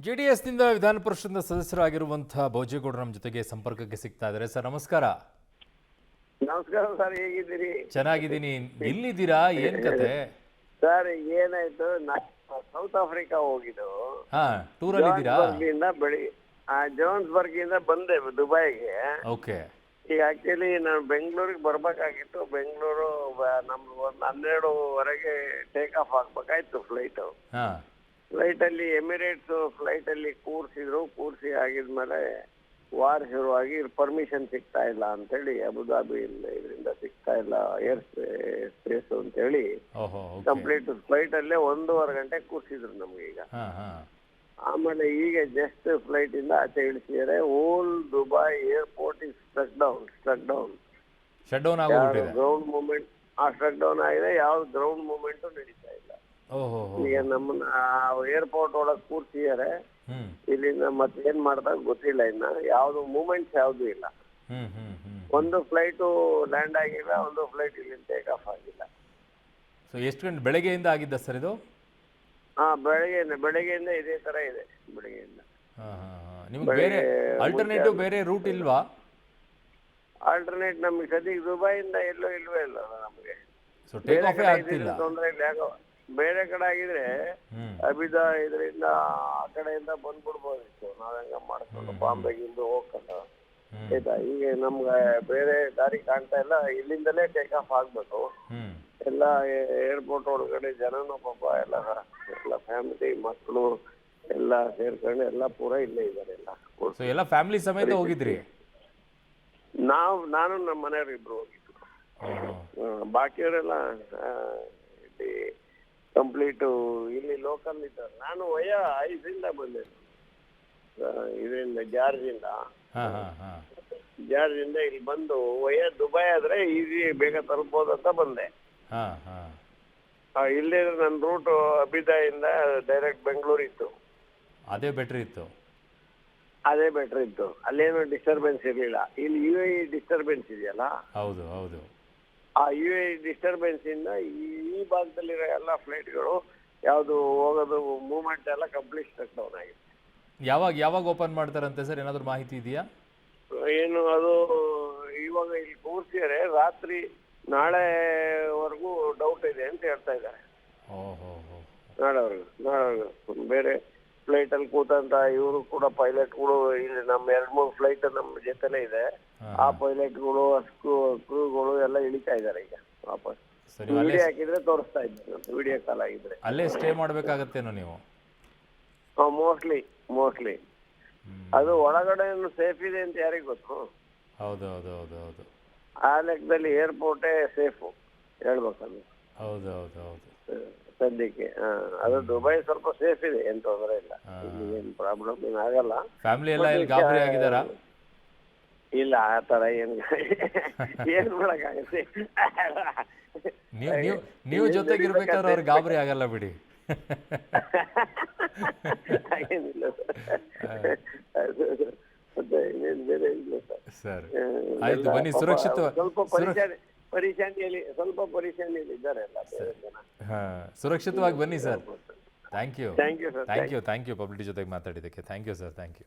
ಜೆಡಿಎಸ್ನಿಂದ ವಿಧಾನ ಪರಿಷತ್ನ ಸದಸ್ಯರಾಗಿರುವಂತಹ ಭೋಜೇಗೌಡರು ನಮ್ಮ ಜೊತೆಗೆ ಸಂಪರ್ಕಕ್ಕೆ ಸಿಗ್ತಾ ಇದ್ದಾರೆ. ಸರ್ ನಮಸ್ಕಾರ. ನಮಸ್ಕಾರ ಸರ್, ಹೇಗಿದ್ದೀರಿ? ಚೆನ್ನಾಗಿದ್ದೀನಿ. ಎಲ್ಲಿದ್ದೀರಾ? ಏನ್ ಕತೆ? ಸರ್ ಏನಾಯ್ತು, ಸೌತ್ ಆಫ್ರಿಕಾ ಹೋಗಿದ್ದು. ಹಾ, ಟೂರಲ್ಲಿ ಇದ್ದೀರಾ? ಜೋನ್ಸ್ಬರ್ಗ್ ಇಂದ ಬಂದೆ ದುಬೈಗೆ. ಓಕೆ. ಈಗ ಆಕ್ಚುಲಿ ನಾನು ಬೆಂಗಳೂರಿಗೆ ಬರ್ಬೇಕಾಗಿತ್ತು. ಬೆಂಗಳೂರು ನಮ್ದು ಒಂದು 12:30 ಟೇಕ್ ಆಫ್ ಆಗ್ಬೇಕಾಯ್ತು ಫ್ಲೈಟು. ಹಾ, ಫ್ಲೈಟಲ್ಲಿ ಎಮಿರೇಟ್ಸ್ ಫ್ಲೈಟಲ್ಲಿ ಕೂರಿಸಿ ಆಗಿದ್ಮೇಲೆ ವಾರ್ ಶುರುವಾಗಿ ಪರ್ಮಿಷನ್ ಸಿಗ್ತಾ ಇಲ್ಲ ಅಂತೇಳಿ ಅಬುದಾಬಿಯಿಂದ ಇದರಿಂದ ಸಿಗ್ತಾ ಇಲ್ಲ ಏರ್ ಸ್ಪೇಸ್ ಅಂತೇಳಿ ಓಹೋ, ಕಂಪ್ಲೀಟ್ ಫ್ಲೈಟ್ ಅಲ್ಲೇ 1.5 ಗಂಟೆ ಕೂರಿಸಿದ್ರು ನಮ್ಗೆ. ಈಗ ಹಾ ಹಾ ಆಮೇಲೆ ಈಗ ಜಸ್ಟ್ ಫ್ಲೈಟ್ ಇಂದ ಆಚೆ ಇಳಿಸಿದರೆ whole Dubai airport is struck down shut down ಆಗೋಗ್ಬಿಟ್ಟಿದೆ. ಗ್ರೌಂಡ್ ಮೂವ್ಮೆಂಟ್ ಸ್ಟ್ರಕ್ ಡೌನ್ ಆಗಿದೆ. ಯಾವ್ದು ಗ್ರೌಂಡ್ ಮೂವ್ಮೆಂಟ್ ನಡೀತಾ ಇಲ್ಲ. ಓಹೋ, ಈಗ ನಮ್ಮನ್ನ ಏರ್ಪೋರ್ಟ್ ಒಳಗೆ ಕೂರ್ಸಿದ್ದಾರೆ. ಇಲ್ಲಿಂದ ಮತ್ತೆ ಏನ್ ಮಾಡ್ದಾಗ ಗೊತ್ತಿಲ್ಲ. ಇನ್ನ ಯಾವ್ದು ಮೂವ್ಮೆಂಟ್ಸ್ ಯಾವ್ದು ಇಲ್ಲ. ಒಂದು ಫ್ಲೈಟು ಲ್ಯಾಂಡ್ ಆಗಿಲ್ಲ, ಒಂದು ಫ್ಲೈಟ್ ಇಲ್ಲಿ ಟೇಕ್ ಆಫ್ ಆಗಿಲ್ಲ. ಸೊ ಎಷ್ಟು ಗಂಟೆ ಬೆಳಗ್ಗೆಯಿಂದ ಆಗಿದ್ದ ಸರ್ ಇದು? ಬೆಳಗ್ಗೆಯಿಂದ ಇದೇ ತರ ಇದೆ. ಬೆಳಗ್ಗೆಯಿಂದ ನಿಮ್ಗೆ ಬೇರೆ ಆಲ್ಟರ್ನೇಟಿವ್ ಬೇರೆ ರೂಟ್ ಇಲ್ವಾ? ಆಲ್ಟರ್ನೇಟ್ ನಮ್ಗೆ ಸದ್ಯಕ್ಕೆ ದುಬೈಯಿಂದ ಎಲ್ಲೋ ಇಲ್ವೇ ಇಲ್ಲ ನಮಗೆ. ಸೊ ಟೇಕ್ ಆಫ್ ಆಗ್ತಿಲ್ಲ. ತೊಂದರೆ ಇಲ್ಲ. ಯಾಕೋ ಬೇರೆ ಕಡೆ ಆಗಿದ್ರೆ ಅಬಿದ ಇದರಿಂದ ಆ ಕಡೆಯಿಂದ ಬಂದ್ಬಿಡ್ಬೋದಿತ್ತು. ನಾವ್ ಹೆಂಗ ಮಾಡ್ಕೊಂಡು ಬಾಂಬೆಗಿಂದ ಹೋಗ್ಕೊಂಡು ಆಯ್ತಾ. ಈಗ ನಮ್ಗೆ ಬೇರೆ ದಾರಿ ಕಾಣ್ತಾ ಇಲ್ಲ. ಇಲ್ಲಿಂದಲೇ ಟೇಕ್ ಆಫ್ ಆಗ್ಬೇಕು. ಎಲ್ಲ ಏರ್ಪೋರ್ಟ್ ಒಳಗಡೆ ಜನನು ಪಾಪ ಎಲ್ಲ ಫ್ಯಾಮಿಲಿ ಮಕ್ಕಳು ಎಲ್ಲ ಸೇರ್ಕೊಂಡು ಎಲ್ಲ ಪೂರ ಇಲ್ಲೇ ಇದ್ದಾರೆ. ಎಲ್ಲ ಫ್ಯಾಮಿಲಿ ಸಮೇತ ಹೋಗಿದ್ರಿ? ನಾನು ನಮ್ಮ ಮನೆಯವ್ರು ಇಬ್ರು ಹೋಗಿದ್ರು. ಬಾಕಿಯವರೆಲ್ಲ ಇಲ್ಲಿ ಕಂಪ್ಲೀಟು ಇಲ್ಲಿ ಲೋಕಲ್ ಇದ್ದಾರೆ. ನಾನು ಇದರಿಂದ ಬಂದೆ, ಇದರಿಂದ ಜಾರ್ಜಿಂದ ಇಲ್ಲಿ ಬಂದು ದುಬೈ ಆದ್ರೆ ಈಸಿ ಬೇಗ ತಲುಪೋದಂತ ಬಂದೆ. ಇಲ್ಲೇ ನನ್ನ ರೂಟ್ ಅಬಿದಾಯಿಂದ ಡೈರೆಕ್ಟ್ ಬೆಂಗಳೂರು ಇತ್ತು. ಅದೇ ಬೆಟರ್ ಇತ್ತು. ಅಲ್ಲೇನು ಡಿಸ್ಟರ್ಬೆನ್ಸ್ ಇರಲಿಲ್ಲ. ಇಲ್ಲಿ UAE ಡಿಸ್ಟರ್ಬೆನ್ಸ್ ಇದೆಯಲ್ಲ. ಹೌದು ಹೌದು. ಆ UAE ಡಿಸ್ಟರ್ಬೆನ್ಸ್ ಇಂದ ಈ ಭಾಗದಲ್ಲಿರೋ ಎಲ್ಲ ಫ್ಲೈಟ್ಗಳು ಯಾವುದು ಹೋಗೋದು ಮೂವ್ಮೆಂಟ್ ಎಲ್ಲ ಕಂಪ್ಲೀಟ್ ಸ್ಟ್ರಕ್ ಡೌನ್ ಆಗಿದೆ. ಯಾವಾಗ ಓಪನ್ ಮಾಡ್ತಾರಂತೆ ಸರ್? ಏನಾದ್ರು ಮಾಹಿತಿ ಇದೆಯಾ? ಏನು ಅದು ಇವಾಗ ಇಲ್ಲಿ ಕೂರ್ಸಿದರೆ ರಾತ್ರಿ ನಾಳೆವರೆಗೂ ಡೌಟ್ ಇದೆ ಅಂತ ಹೇಳ್ತಾ ಇದ್ದಾರೆ. ನಾಳೆವರೆಗೂ ಬೇರೆ ಫ್ಲೈಟ್ ಅಲ್ಲಿ ಕೂತಂತ ಇವರು ಕೂಡ ಪೈಲಟ್ಗಳು ಇಲ್ಲಿ ನಮ್ಮ 2-3 ಫ್ಲೈಟ್ ನಮ್ಮ ಜೊತೆಲೇ ಇದೆ. ಆ ಪೈಲಟ್ಗಳು ಕ್ರೂಗಳು ಎಲ್ಲ ಇಳಿತಾ ಇದ್ದಾರೆ ಈಗ ವಾಪಸ್. ವಿಡಿಯೋ ಹಾಕಿದ್ರೆ ತೋರಿಸ್ತಾ ಇದ್ದಾರೆ. ವಿಡಿಯೋ ಕಾಲ್ ಆಗಿದ್ರೆ ಅಲ್ಲೇ ಸ್ಟೇ ಮಾಡ್ಬೇಕಾಗತ್ತೇನೋ ನೀವು? ಮೋಸ್ಟ್ಲಿ ಅದು ಒಳಗಡೆ ಸೇಫ್ ಇದೆ ಅಂತ ಯಾರಿಗೆ ಗೊತ್ತು? ಹೌದು ಹೌದು ಹೌದು ಹೌದು. ಆ ಲೆಕ್ಕದಲ್ಲಿ ಏರ್ಪೋರ್ಟೇ ಸೇಫು ಹೇಳ್ಬೇಕಂದ್ರೆ. ಹೌದು ಹೌದು ಹೌದು. ಸದ್ಯಕ್ಕೆ ಅದು ದುಬೈ ಸ್ವಲ್ಪ ಸೇಫ್ ಇದೆ, ಏನ್ ತೊಂದರೆ ಇಲ್ಲ. ಏನ್ ಪ್ರಾಬ್ಲಮ್ ಏನಾಗಲ್ಲ. ಫ್ಯಾಮಿಲಿ ಎಲ್ಲ ಗಾಬರಿ ಆಗಿದಾರಾ? ಇಲ್ಲ, ಆ ತರ ಏನ್ ಮಾಡಕ್ಕಾಗತ್ತೆ. ನೀವು ಜೊತೆಗಿರ್ಬೇಕಾದ್ರೆ ಅವ್ರು ಗಾಬರಿ ಆಗಲ್ಲ ಬಿಡಿ. ಹಾಗೇನಿಲ್ಲ ಸರ್. ಆಯ್ತು, ಬನ್ನಿ. ಸುರಕ್ಷಿತ ಸ್ವಲ್ಪ ಪರಿಶಾನಿಯಲ್ಲಿ ಇದ್ದಾರೆ ಎಲ್ಲ ಜನ. ಸುರಕ್ಷಿತವಾಗಿ ಬನ್ನಿ sir. Thank you sir. Public ಜೊತೆಗೆ ಮಾತಾಡಿದ್ದಕ್ಕೆ thank you sir. Thank you.